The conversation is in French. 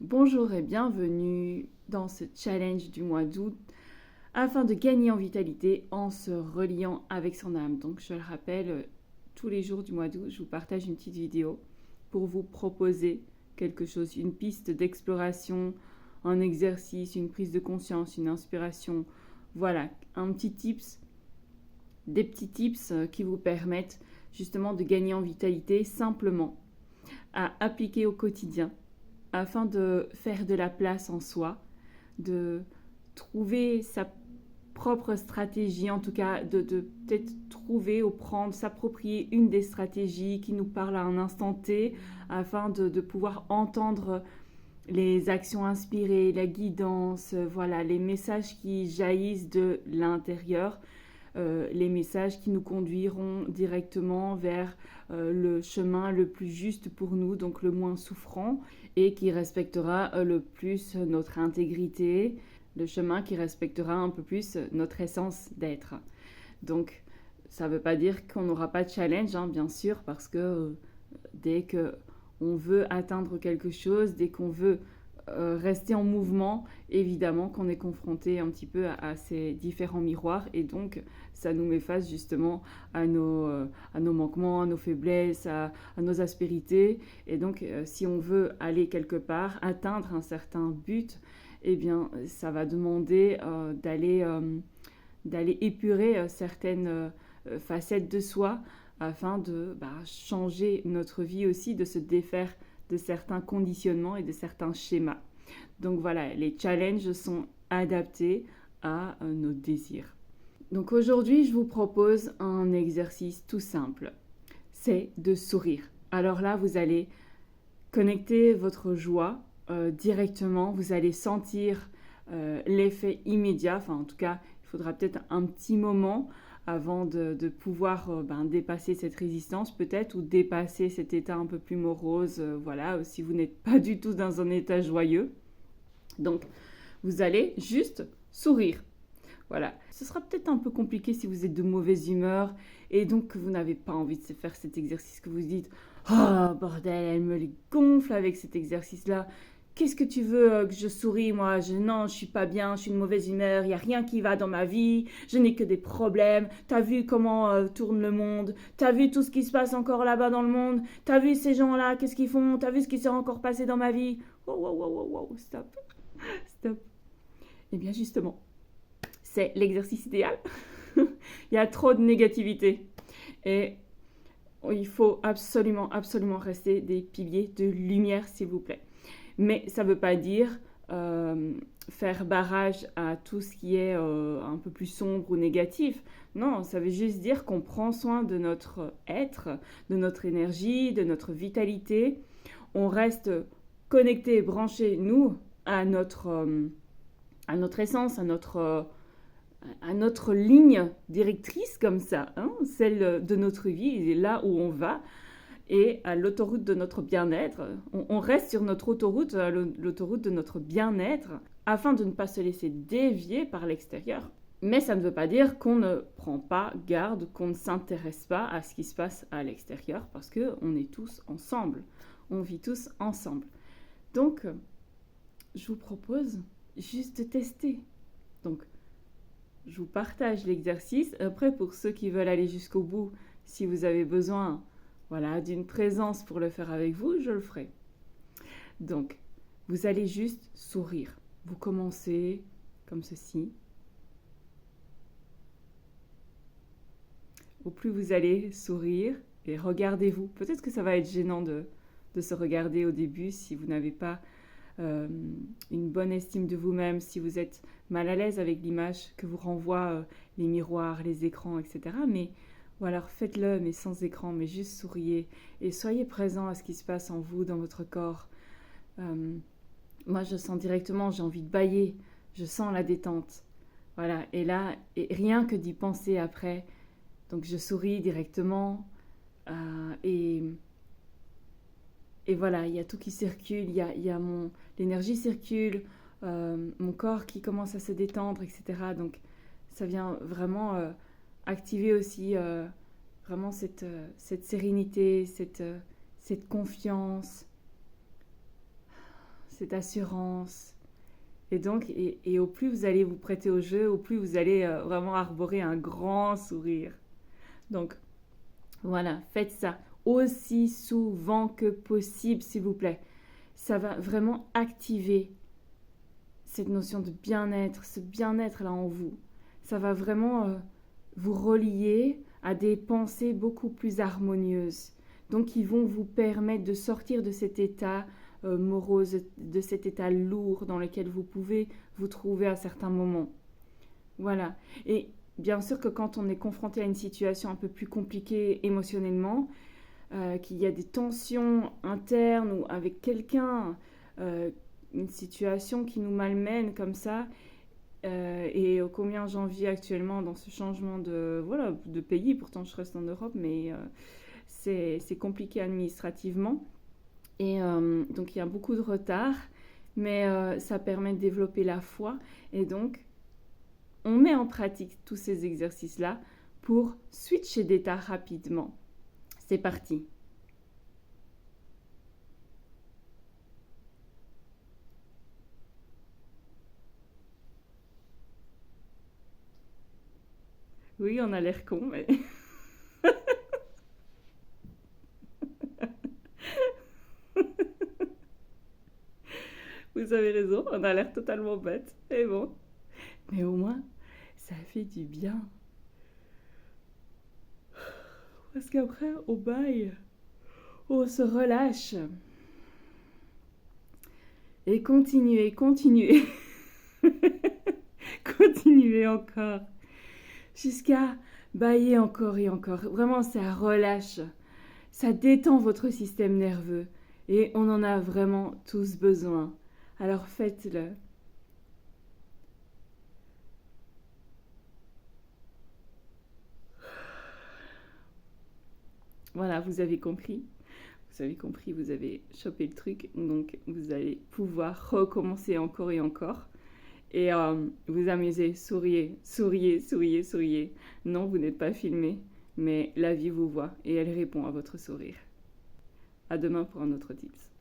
Bonjour et bienvenue dans ce challenge du mois d'août afin de gagner en vitalité en se reliant avec son âme. Donc je le rappelle, tous les jours du mois d'août, je vous partage une petite vidéo pour vous proposer quelque chose, une piste d'exploration, un exercice, une prise de conscience, une inspiration. Voilà, un petit tips, des petits tips qui vous permettent justement de gagner en vitalité simplement à appliquer au quotidien afin de faire de la place en soi, de trouver sa propre stratégie, en tout cas de peut-être trouver ou prendre, s'approprier une des stratégies qui nous parle à un instant T, afin de pouvoir entendre les actions inspirées, la guidance, voilà, les messages qui jaillissent de l'intérieur, les messages qui nous conduiront directement vers le chemin le plus juste pour nous, donc le moins souffrant, et qui respectera le plus notre intégrité, le chemin qui respectera un peu plus notre essence d'être. Donc, ça ne veut pas dire qu'on n'aura pas de challenge, hein, bien sûr, parce que dès qu'on veut atteindre quelque chose, dès qu'on veut rester en mouvement, évidemment qu'on est confronté un petit peu à ces différents miroirs et donc ça nous met face justement à nos manquements, à nos faiblesses, à nos aspérités. Et donc si on veut aller quelque part, atteindre un certain but, eh bien ça va demander d'aller épurer certaines facettes de soi afin de changer notre vie aussi, de se défaire de certains conditionnements et de certains schémas. Donc voilà, les challenges sont adaptés à nos désirs. Donc aujourd'hui, je vous propose un exercice tout simple. C'est de sourire. Alors là, vous allez connecter votre joie directement. Vous allez sentir l'effet immédiat. Enfin, en tout cas, il faudra peut-être un petit moment avant de pouvoir dépasser cette résistance peut-être ou dépasser cet état un peu plus morose, voilà, si vous n'êtes pas du tout dans un état joyeux. Donc, vous allez juste sourire. Voilà. Ce sera peut-être un peu compliqué si vous êtes de mauvaise humeur et donc que vous n'avez pas envie de faire cet exercice, que vous dites « Oh, bordel, elle me les gonfle avec cet exercice-là. Qu'est-ce que tu veux que je souris, moi? Non, je suis pas bien, je suis de mauvaise humeur, il n'y a rien qui va dans ma vie, je n'ai que des problèmes. T'as vu comment tourne le monde? T'as vu tout ce qui se passe encore là-bas dans le monde? T'as vu ces gens-là, qu'est-ce qu'ils font? T'as vu ce qui s'est encore passé dans ma vie? Wow, wow, wow, wow, wow, stop, stop. » Eh bien justement, c'est l'exercice idéal. Il y a trop de négativité. Et il faut absolument, absolument rester des piliers de lumière, s'il vous plaît. Mais ça ne veut pas dire faire barrage à tout ce qui est un peu plus sombre ou négatif. Non, ça veut juste dire qu'on prend soin de notre être, de notre énergie, de notre vitalité. On reste connecté, branché, nous, à notre essence, à notre ligne directrice comme ça, hein, celle de notre vie, là où on va, et à l'autoroute de notre bien-être. On reste sur notre autoroute, l'autoroute de notre bien-être, afin de ne pas se laisser dévier par l'extérieur. Mais ça ne veut pas dire qu'on ne prend pas garde, qu'on ne s'intéresse pas à ce qui se passe à l'extérieur, parce qu'on est tous ensemble, on vit tous ensemble. Donc, je vous propose juste de tester. Donc, je vous partage l'exercice. Après, pour ceux qui veulent aller jusqu'au bout, si vous avez besoin d'une présence pour le faire avec vous, je le ferai. Donc, vous allez juste sourire. Vous commencez comme ceci. Au plus vous allez sourire et regardez-vous. Peut-être que ça va être gênant de se regarder au début si vous n'avez pas une bonne estime de vous-même, si vous êtes mal à l'aise avec l'image que vous renvoient les miroirs, les écrans, etc. Mais voilà, faites-le, mais sans écran, mais juste souriez et soyez présent à ce qui se passe en vous, dans votre corps. Moi, je sens directement, j'ai envie de bâiller, je sens la détente. Voilà, et là, et rien que d'y penser après, donc je souris directement et voilà, il y a tout qui circule, il y a l'énergie circule, mon corps qui commence à se détendre, etc. Donc ça vient vraiment activer aussi vraiment cette sérénité, cette confiance, cette assurance. Et donc, et au plus vous allez vous prêter au jeu, au plus vous allez vraiment arborer un grand sourire. Donc, voilà, faites ça aussi souvent que possible, s'il vous plaît. Ça va vraiment activer cette notion de bien-être, ce bien-être-là en vous. Ça va vraiment vous relier à des pensées beaucoup plus harmonieuses. Donc, qui vont vous permettre de sortir de cet état morose, de cet état lourd dans lequel vous pouvez vous trouver à certains moments. Voilà. Et bien sûr que quand on est confronté à une situation un peu plus compliquée émotionnellement, qu'il y a des tensions internes ou avec quelqu'un, une situation qui nous malmène comme ça, et combien j'en vis actuellement dans ce changement de pays, pourtant je reste en Europe, mais c'est compliqué administrativement. Et donc il y a beaucoup de retard, mais ça permet de développer la foi. Et donc, on met en pratique tous ces exercices-là pour switcher d'état rapidement. C'est parti. Oui, on a l'air con, mais... Vous avez raison, on a l'air totalement bête. Et bon. Mais au moins, ça fait du bien. Parce qu'après, on baille. On se relâche. Et continuez, continuez. Continuez encore. Jusqu'à bailler encore et encore. Vraiment, ça relâche. Ça détend votre système nerveux. Et on en a vraiment tous besoin. Alors faites-le. Voilà, vous avez compris. Vous avez compris, vous avez chopé le truc. Donc, vous allez pouvoir recommencer encore et encore. Et vous amuser, souriez, souriez, souriez, souriez. Non, vous n'êtes pas filmé, mais la vie vous voit et elle répond à votre sourire. À demain pour un autre tips.